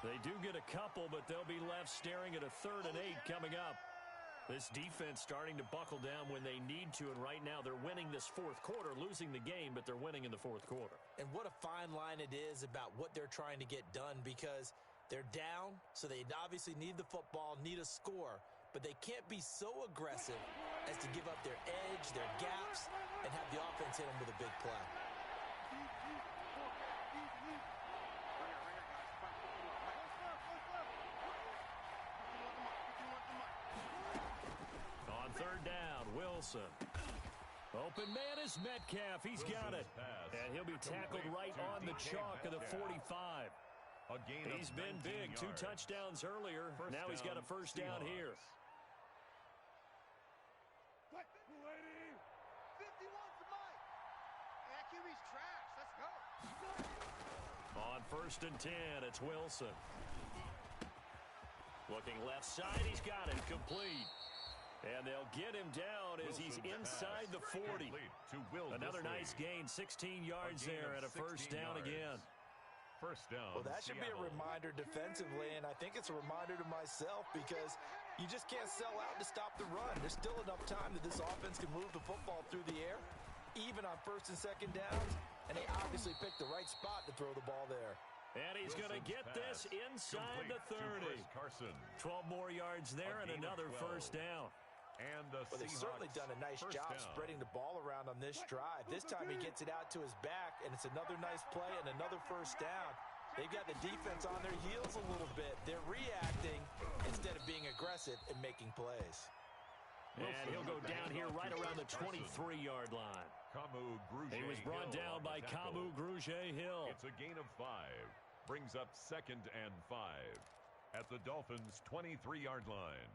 They do get a couple, but they'll be left staring at a 3rd and 8 coming up. This defense starting to buckle down when they need to, and right now they're winning this 4th quarter, losing the game, but they're winning in the 4th quarter. And what a fine line it is about what they're trying to get done because they're down, so they obviously need the football, need a score, but they can't be so aggressive as to give up their edge, their gaps, and have the offense hit them with a big play. On 3rd down, Wilson. Open man is Metcalf. He's got it. And he'll be tackled right on the chalk of the 45. He's been big. 2 touchdowns earlier. Now he's got a 1st down here. 51's the mic. That QB's trash. Let's go. On 1st and 10, it's Wilson. Looking left side, he's got it. Complete. And they'll get him down as he's inside the 40. Another nice gain, 16 yards there and a 1st down again. 1st down. Well, that should be a reminder defensively, and I think it's a reminder to myself because you just can't sell out to stop the run. There's still enough time that this offense can move the football through the air, even on 1st and 2nd downs, and they obviously picked the right spot to throw the ball there. And he's going to get this inside the 30. 12 more yards there and another 1st down. And well, they've certainly done a nice job spreading the ball around on this drive. This time he gets it out to his back, and it's another nice play and another 1st down. They've got the defense on their heels a little bit. They're reacting instead of being aggressive and making plays. And he'll go down here right around the 23-yard line. He was brought down by Kamu Grugier-Hill. It's a gain of 5. Brings up 2nd and 5 at the Dolphins' 23-yard line.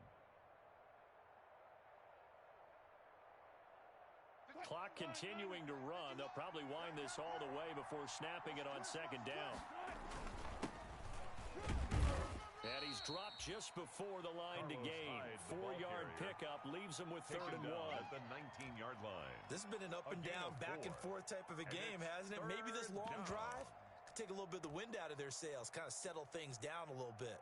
Clock continuing to run. They'll probably wind this all the way before snapping it on second down. And he's dropped just before the line to gain. 4-yard pickup leaves him with 3rd and 1. At the 19-yard line. This has been an up and down, back and forth type of a game, hasn't it? Maybe this long drive could take a little bit of the wind out of their sails, kind of settle things down a little bit.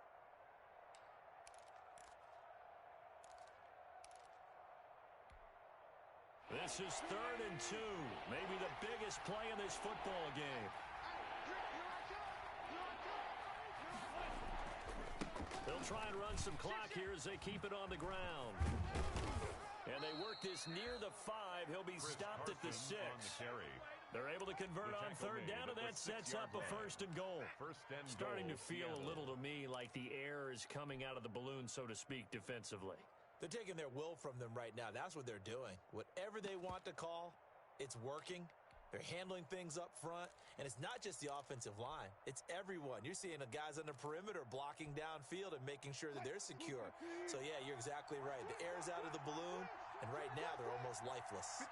This is 3rd and 2. Maybe the biggest play in this football game. They'll try and run some clock here as they keep it on the ground. And they work this near the 5. He'll be stopped at the 6. They're able to convert on 3rd down, and that sets up a 1st and goal. Starting to feel a little to me like the air is coming out of the balloon, so to speak, defensively. They're taking their will from them right now. That's what they're doing. Whatever they want to call, it's working. They're handling things up front, and it's not just the offensive line. It's everyone. You're seeing the guys on the perimeter blocking downfield and making sure that they're secure. So, yeah, you're exactly right. The air's out of the balloon, and right now they're almost lifeless.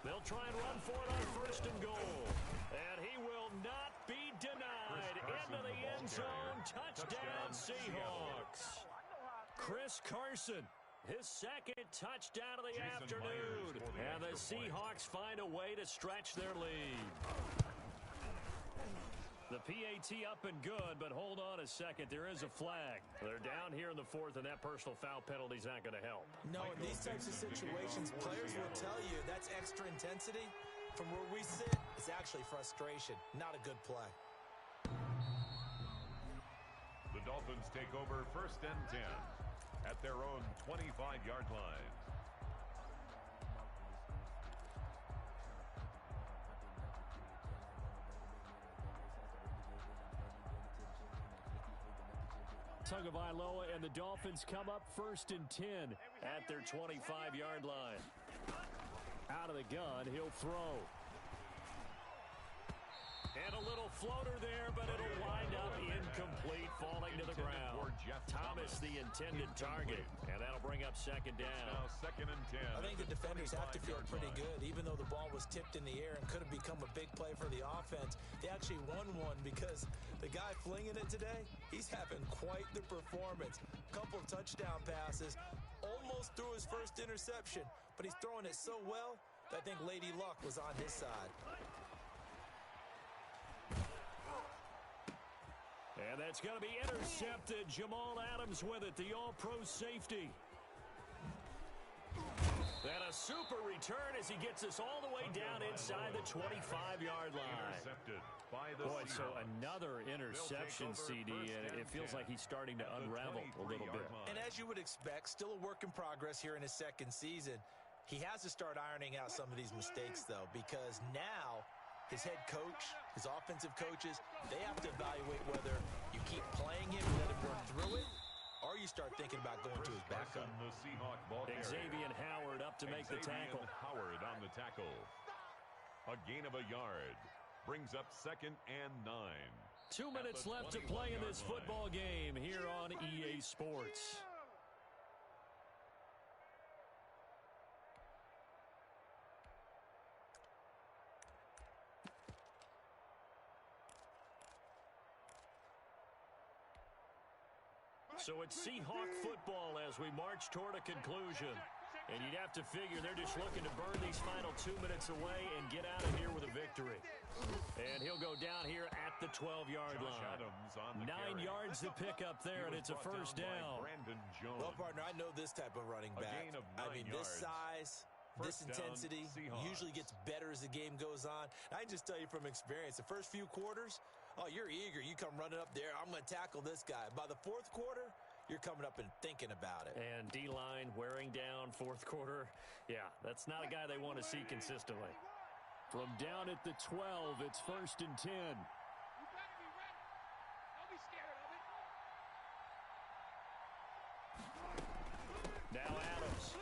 They'll try and run for it on 1st and goal. And he will not be denied. Into the end zone. Touchdown, Seahawks. Chris Carson, his 2nd touchdown of the afternoon. And the Seahawks find a way to stretch their lead. The PAT up and good, but hold on a second. There is a flag. They're down here in the 4th, and that personal foul penalty is not going to help. No, in these types of situations, players will tell you that's extra intensity. From where we sit, it's actually frustration, not a good play. The Dolphins take over 1st and 10 at their own 25-yard line. Tagovailoa and the Dolphins come up 1st and 10 at their 25-yard line. Out of the gun, he'll throw. And a little floater there, but it'll wind up incomplete, falling to the ground. Thomas, the intended target, and that'll bring up 2nd down. Now 2nd and 10. I think the defenders have to feel pretty good, even though the ball was tipped in the air and could have become a big play for the offense. They actually won one because the guy flinging it today, he's having quite the performance. Couple touchdown passes, almost threw his 1st interception, but he's throwing it so well that I think Lady Luck was on his side. And that's going to be intercepted. Jamal Adams with it, the all-pro safety. And a super return as he gets us all the way down inside the 25-yard line. Intercepted by the Boy, so Seahawks. another interception, CD, and it feels like he's starting to unravel a little bit. And as you would expect, still a work in progress here in his 2nd season. He has to start ironing out some of these mistakes, though, because now his head coach, his offensive coaches, they have to evaluate whether you keep playing him and let him run through it, or you start thinking about going to his backup. The Seahawk ball carrier. Xavier Howard up to make the tackle. Howard on the tackle. A gain of a yard. Brings up 2nd and 9. 2 minutes left to play in this football game here on EA Sports. So it's Seahawk football as we march toward a conclusion. And you'd have to figure they're just looking to burn these final 2 minutes away and get out of here with a victory. And he'll go down here at the 12-yard line. 9 yards to pick up there, and it's a 1st down. Well, partner, I know this type of running back. I mean, this size, this intensity usually gets better as the game goes on. I can just tell you from experience, the first few quarters, oh, you're eager. You come running up there. I'm going to tackle this guy. By the 4th quarter, you're coming up and thinking about it. And D-line wearing down 4th quarter. Yeah, that's not a guy they want to see consistently. From down at the 12, it's 1st and 10. You better be ready. Don't be scared of it. Now Adams.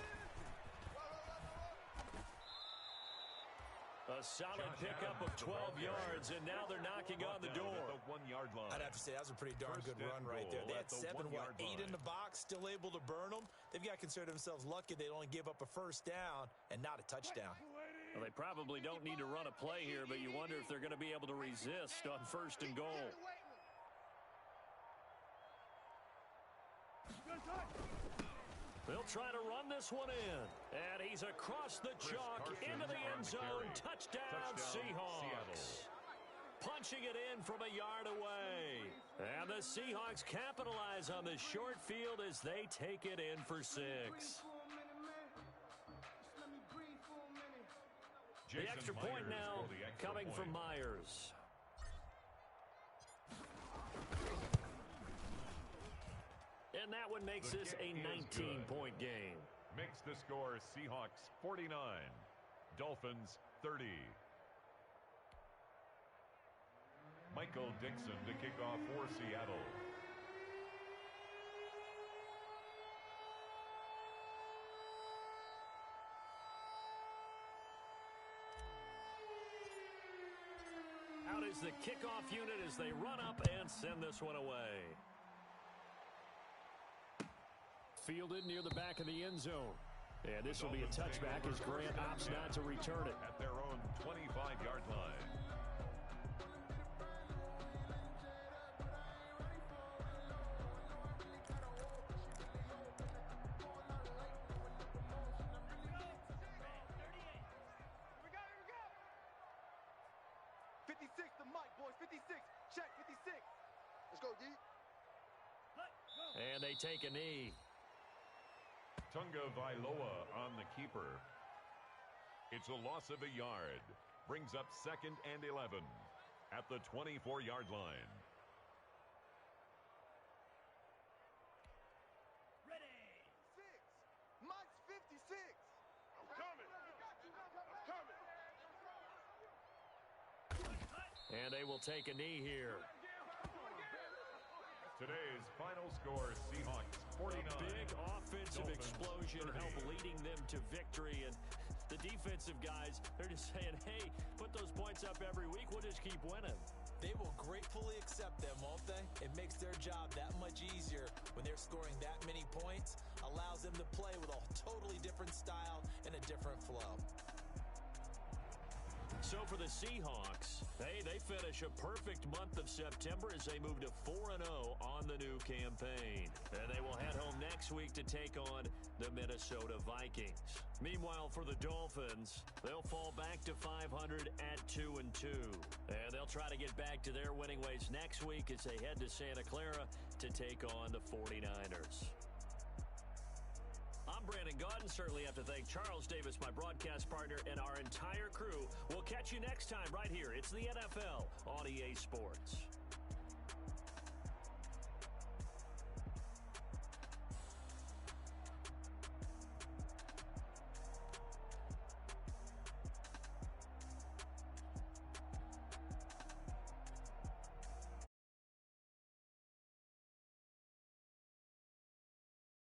A A solid pickup of 12 yards, and now they're knocking on the door. At the 1-yard line. I'd have to say that was a pretty darn good run right there. They had 8 in the box, still able to burn them. They've got to consider themselves lucky they only give up a first down and not a touchdown. Well, they probably don't need to run a play here, but you wonder if they're going to be able to resist on 1st and goal. They'll try to run this one in. And he's across the chalk into the end zone. Touchdown, Seahawks. Punching it in from a yard away. And the Seahawks capitalize on the short field as they take it in for 6. The extra point now coming from Myers. And that one makes this a 19-point game. Makes the score Seahawks 49, Dolphins 30. Michael Dixon to kick off for Seattle. Out is the kickoff unit as they run up and send this one away. Fielded near the back of the end zone. And this will be a touchback as Grant opts not to return it. At their own 25-yard line. Check 56. Let's go, D. And they take a knee. Tunga Vailoa on the keeper. It's a loss of a yard. Brings up 2nd and 11 at the 24-yard line. Ready. 6. Mike's 56. I'm coming. I'm coming. And they will take a knee here. Today's final score, Seahawks 49. A big offensive Dolphins explosion 30. help leading them to victory. And the defensive guys, they're just saying, hey, put those points up every week. We'll just keep winning. They will gratefully accept them, won't they? It makes their job that much easier when they're scoring that many points. Allows them to play with a totally different style and a different flow. So for the Seahawks, they finish a perfect month of September as they move to 4-0 on the new campaign. And they will head home next week to take on the Minnesota Vikings. Meanwhile, for the Dolphins, they'll fall back to 500 at 2-2. And they'll try to get back to their winning ways next week as they head to Santa Clara to take on the 49ers. I'm Brandon Gaudin. Certainly have to thank Charles Davis, my broadcast partner, and our entire crew. We'll catch you next time right here. It's the NFL on EA Sports.